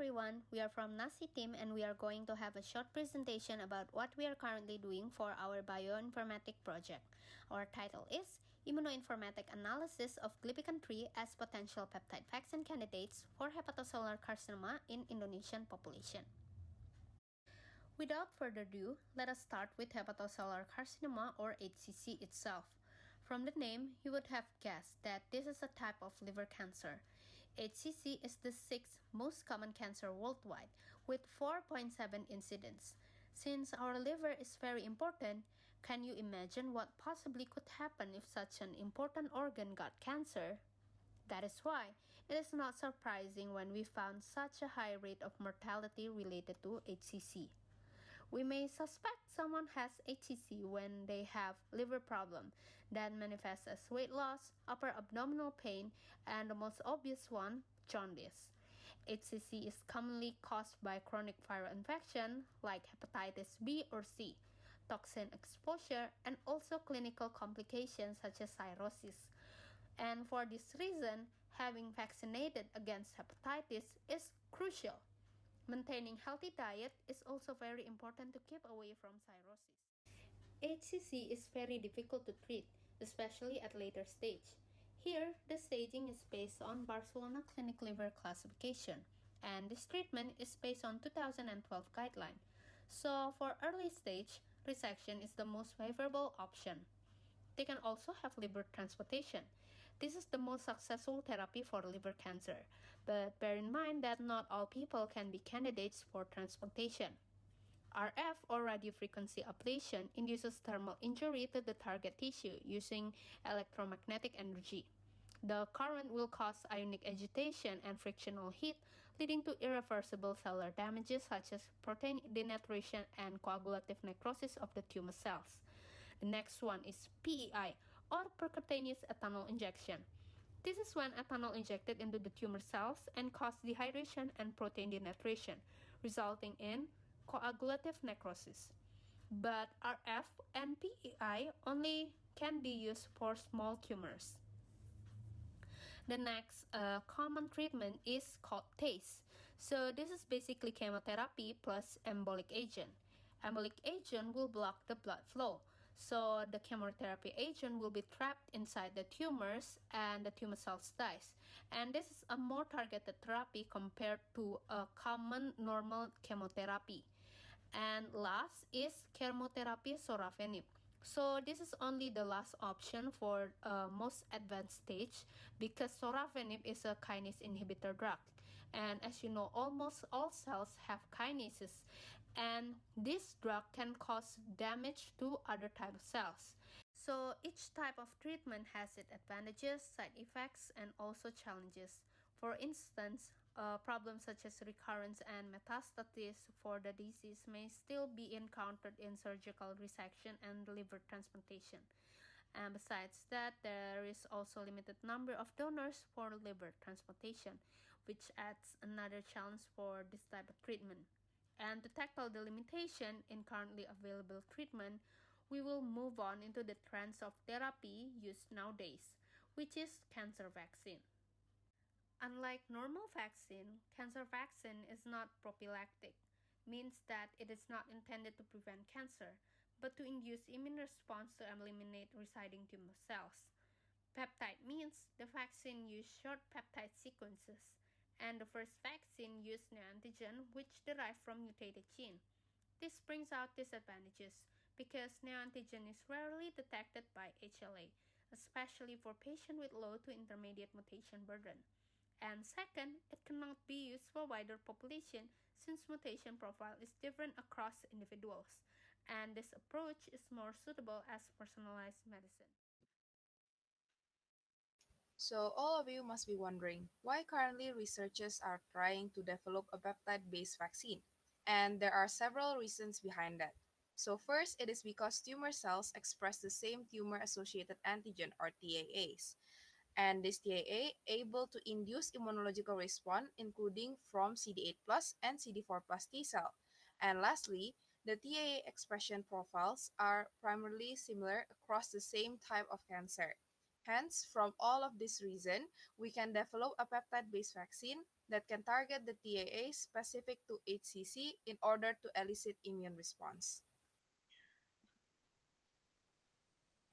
everyone, we are from NASI team and we are going to have a short presentation about what we are currently doing for our bioinformatics project. Our title is Immunoinformatic Analysis of Glypican-3 as Potential Peptide Vaccine Candidates for Hepatocellular Carcinoma in Indonesian Population. Without further ado, let us start with hepatocellular carcinoma or HCC itself. From the name, you would have guessed that this is a type of liver cancer. HCC is the sixth most common cancer worldwide, with 4.7 incidents. Since our liver is very important, can you imagine what possibly could happen if such an important organ got cancer? That is why it is not surprising when we found such a high rate of mortality related to HCC. We may suspect someone has HCC when they have liver problem that manifests as weight loss, upper abdominal pain, and the most obvious one, jaundice. HCC is commonly caused by chronic viral infection like hepatitis B or C, toxin exposure, and also clinical complications such as cirrhosis. And for this reason, having vaccinated against hepatitis is crucial. Maintaining healthy diet is also very important to keep away from cirrhosis. HCC is very difficult to treat, especially at later stage. Here, the staging is based on Barcelona Clinic Liver Classification, and this treatment is based on 2012 guideline. So for early stage, resection is the most favorable option. They can also have liver transplantation. This is the most successful therapy for liver cancer, but bear in mind that not all people can be candidates for transplantation. RF or radiofrequency ablation induces thermal injury to the target tissue using electromagnetic energy. The current will cause ionic agitation and frictional heat, leading to irreversible cellular damages such as protein denaturation and coagulative necrosis of the tumor cells. The next one is PEI, or percutaneous ethanol injection. This is when ethanol injected into the tumor cells and cause dehydration and protein denaturation, resulting in coagulative necrosis. But RF and PEI only can be used for small tumors. The next common treatment is called TACE. So this is basically chemotherapy plus embolic agent. Embolic agent will block the blood flow. So the chemotherapy agent will be trapped inside the tumors and the tumor cells dies. And this is a more targeted therapy compared to a common normal chemotherapy. And last is chemotherapy sorafenib. So this is only the last option for most advanced stage because sorafenib is a kinase inhibitor drug. And as you know, almost all cells have kinases. And this drug can cause damage to other type of cells. So each type of treatment has its advantages, side effects, and also challenges. For instance, problems such as recurrence and metastasis for the disease may still be encountered in surgical resection and liver transplantation. And besides that, there is also limited number of donors for liver transplantation, which adds another challenge for this type of treatment. And to tackle the limitation in currently available treatment, we will move on into the trends of therapy used nowadays, which is cancer vaccine. Unlike normal vaccine, cancer vaccine is not prophylactic, means that it is not intended to prevent cancer, but to induce immune response to eliminate residing tumor cells. Peptide means the vaccine used short peptide sequences, and the first vaccine used neoantigen which derived from mutated gene. This brings out disadvantages because neoantigen is rarely detected by HLA, especially for patients with low to intermediate mutation burden. And second, it cannot be used for wider population since mutation profile is different across individuals, and this approach is more suitable as personalized medicine. So all of you must be wondering why currently researchers are trying to develop a peptide-based vaccine. And there are several reasons behind that. So first, it is because tumor cells express the same tumor-associated antigen or TAAs. And this TAA able to induce immunological response including from CD8 plus and CD4 plus T cell. And lastly, the TAA expression profiles are primarily similar across the same type of cancer. Hence, from all of this reason, we can develop a peptide-based vaccine that can target the TAA specific to HCC in order to elicit immune response.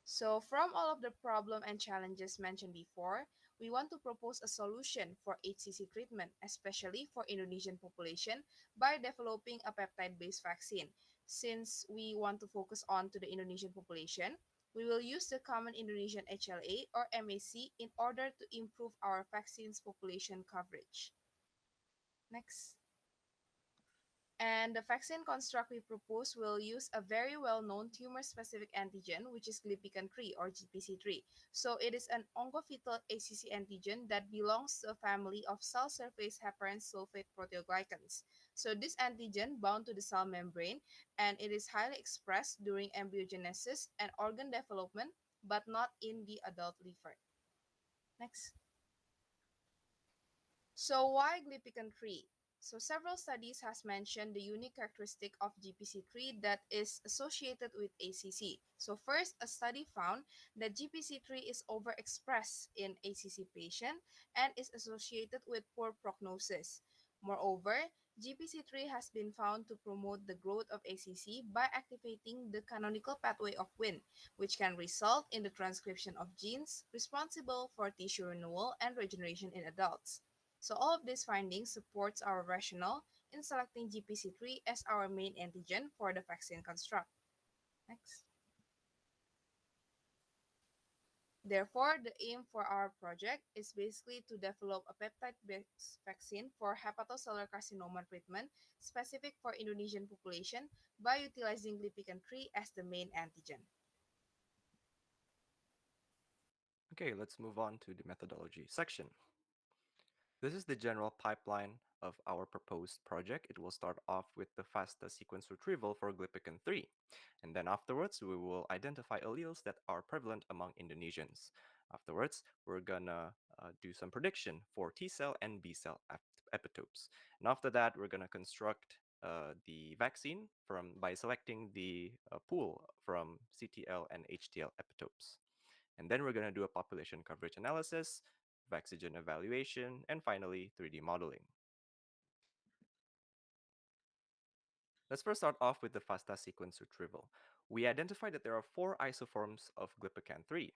So, from all of the problem and challenges mentioned before, we want to propose a solution for HCC treatment, especially for Indonesian population, by developing a peptide-based vaccine. Since we want to focus on to the Indonesian population, we will use the common Indonesian HLA or MAC in order to improve our vaccine's population coverage. Next. And the vaccine construct we propose will use a very well-known tumor-specific antigen, which is glypican-3 or GPC3. So it is an oncofetal ACC antigen that belongs to a family of cell surface heparan sulfate proteoglycans. So this antigen bound to the cell membrane, and it is highly expressed during embryogenesis and organ development, but not in the adult liver. Next. So why glypican-3? So several studies has mentioned the unique characteristic of GPC3 that is associated with ACC. So first, a study found that GPC3 is overexpressed in ACC patient and is associated with poor prognosis. Moreover, GPC3 has been found to promote the growth of ACC by activating the canonical pathway of Wnt, which can result in the transcription of genes responsible for tissue renewal and regeneration in adults. So all of these findings supports our rationale in selecting GPC3 as our main antigen for the vaccine construct. Next. Therefore, the aim for our project is basically to develop a peptide-based vaccine for hepatocellular carcinoma treatment specific for Indonesian population by utilizing glypican-3 as the main antigen. Okay, let's move on to the methodology section. This is the general pipeline of our proposed project. It will start off with the FASTA sequence retrieval for glypican-3, and then afterwards we will identify alleles that are prevalent among Indonesians. Afterwards, we're gonna do some prediction for T cell and B cell epitopes, and after that, we're gonna construct the vaccine by selecting the pool from CTL and HTL epitopes. And then we're going to do a population coverage analysis, vaccine evaluation, and finally 3D modeling. Let's first start off with the FASTA sequence retrieval. We identified that there are 4 isoforms of glypican-3.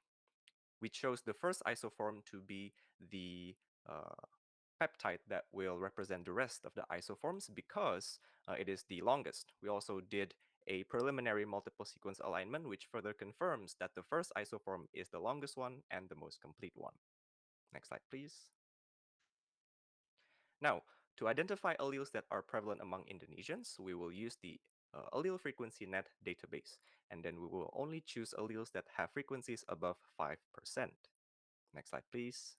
We chose the first isoform to be the peptide that will represent the rest of the isoforms because it is the longest. We also did a preliminary multiple sequence alignment, which further confirms that the first isoform is the longest one and the most complete one. Next slide, please. Now, to identify alleles that are prevalent among Indonesians, we will use the allele frequency net database, and then we will only choose alleles that have frequencies above 5%. Next slide, please.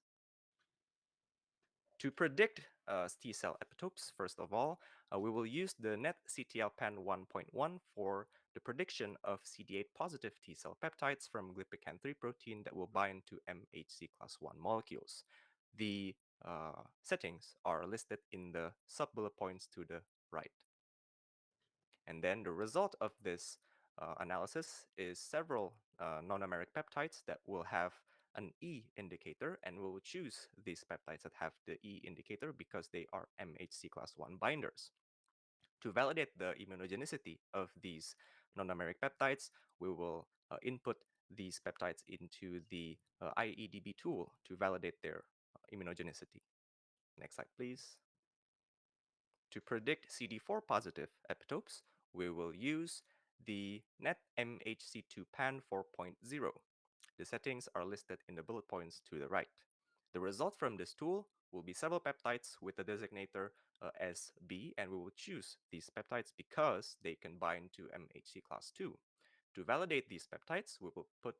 To predict T cell epitopes, first of all, we will use the net CTL-PAN 1.1 for the prediction of CD8 positive T cell peptides from glypican-3 protein that will bind to MHC class 1 molecules. The settings are listed in the sub-bullet points to the right. And then the result of this analysis is several non-numeric peptides that will have an E indicator, and we will choose these peptides that have the E indicator because they are MHC class 1 binders. To validate the immunogenicity of these non-numeric peptides, we will input these peptides into the IEDB tool to validate their immunogenicity. Next slide, please. To predict CD4 positive epitopes, we will use the NetMHC2 PAN 4.0. The settings are listed in the bullet points to the right. The result from this tool will be several peptides with the designator SB, and we will choose these peptides because they can bind to MHC class 2. To validate these peptides, we will put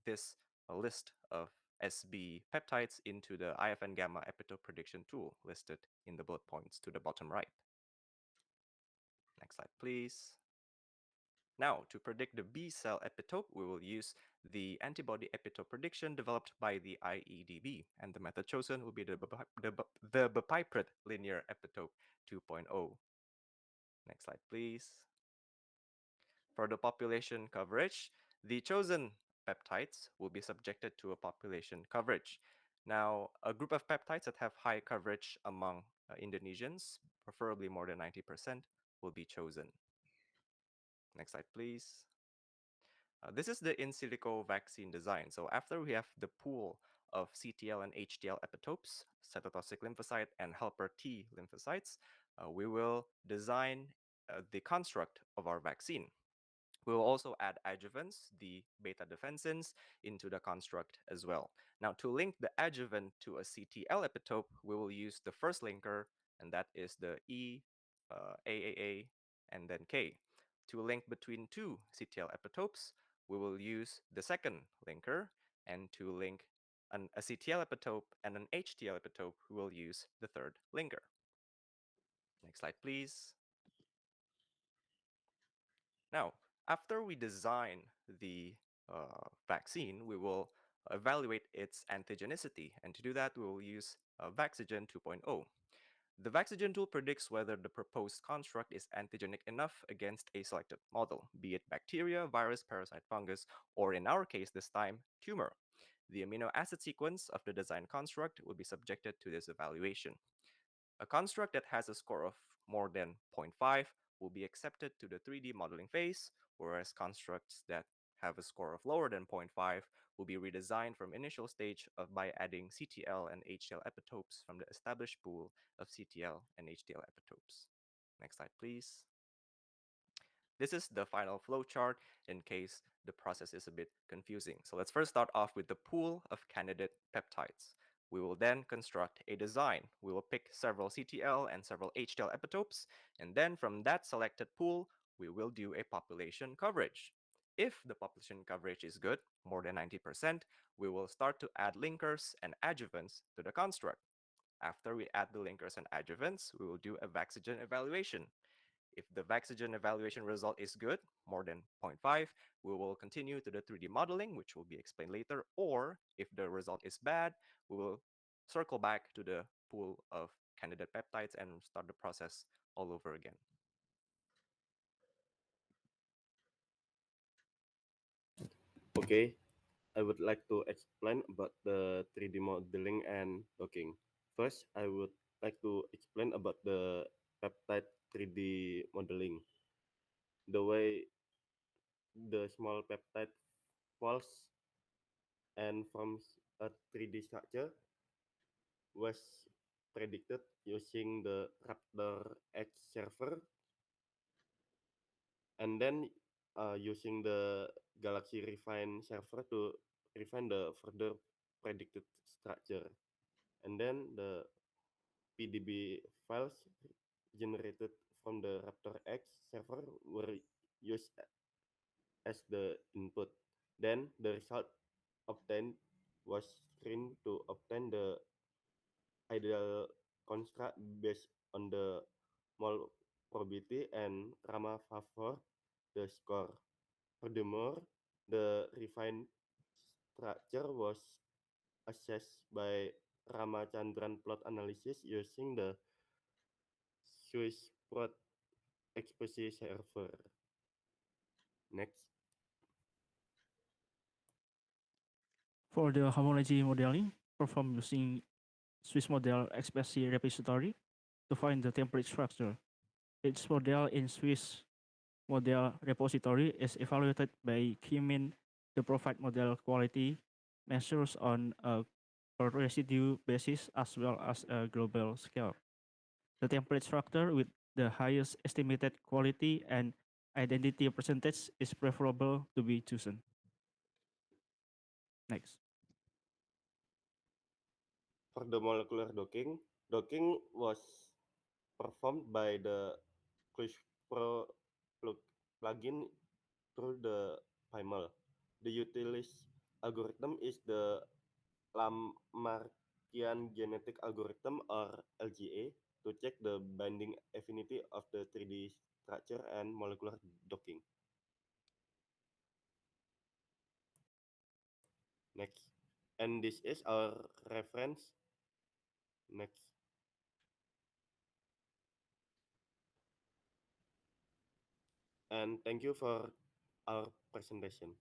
this list of SB peptides into the IFN gamma epitope prediction tool listed in the bullet points to the bottom right. Next slide, please. Now, to predict the B cell epitope, we will use the antibody epitope prediction developed by the IEDB, and the method chosen will be the bepiprate linear epitope 2.0. Next slide, please. For the population coverage, the chosen peptides will be subjected to a population coverage. Now, a group of peptides that have high coverage among Indonesians, preferably more than 90%, will be chosen. Next slide, please. This is the in silico vaccine design. So after we have the pool of CTL and HTL epitopes, cytotoxic lymphocyte and helper T lymphocytes, we will design the construct of our vaccine. We will also add adjuvants, the beta defensins, into the construct as well. Now, to link the adjuvant to a CTL epitope, we will use the first linker, and that is the AAA, and then K. To link between two CTL epitopes, we will use the second linker, and to link a CTL epitope and an HTL epitope, we will use the third linker. Next slide, please. Now, after we design the vaccine, we will evaluate its antigenicity. And to do that, we will use Vaxygen 2.0. The Vaxygen tool predicts whether the proposed construct is antigenic enough against a selected model, be it bacteria, virus, parasite, fungus, or in our case this time, tumor. The amino acid sequence of the design construct will be subjected to this evaluation. A construct that has a score of more than 0.5 will be accepted to the 3D modeling phase, whereas constructs that have a score of lower than 0.5 will be redesigned from initial stage by adding CTL and HTL epitopes from the established pool of CTL and HTL epitopes. Next slide, please. This is the final flowchart in case the process is a bit confusing. So let's first start off with the pool of candidate peptides. We will then construct a design. We will pick several CTL and several HTL epitopes, and then from that selected pool, we will do a population coverage. If the population coverage is good, more than 90%, we will start to add linkers and adjuvants to the construct. After we add the linkers and adjuvants, we will do a Vaxygen evaluation. If the Vaxygen evaluation result is good, more than 0.5, we will continue to the 3D modeling, which will be explained later. Or if the result is bad, we will circle back to the pool of candidate peptides and start the process all over again. Okay, I would like to explain about the 3D modeling and docking. First, I would like to explain about the peptide 3D modeling. The way the small peptide falls and forms a 3D structure was predicted using the Raptor X server and then using the Galaxy Refine server to refine the further predicted structure. And then the PDB files generated from the Raptor X server were used as the input. Then the result obtained was screened to obtain the ideal construct based on the mole probability and Rama favor the score. Furthermore, the refined structure was assessed by Ramachandran plot analysis using the Swiss plot exposé server. Next. For the homology modeling, performed using Swiss model XPC repository to find the template structure. Each model in Swiss model repository is evaluated by key-min to provide model quality measures on a per residue basis as well as a global scale. The template structure with the highest estimated quality and identity percentage is preferable to be chosen. Next. For the molecular docking was performed by the CRISPR plugin through the Primal. The utility algorithm is the Lamarckian genetic algorithm or LGA to check the binding affinity of the 3D structure and molecular docking. Next. And this is our reference. Next. And thank you for our presentation.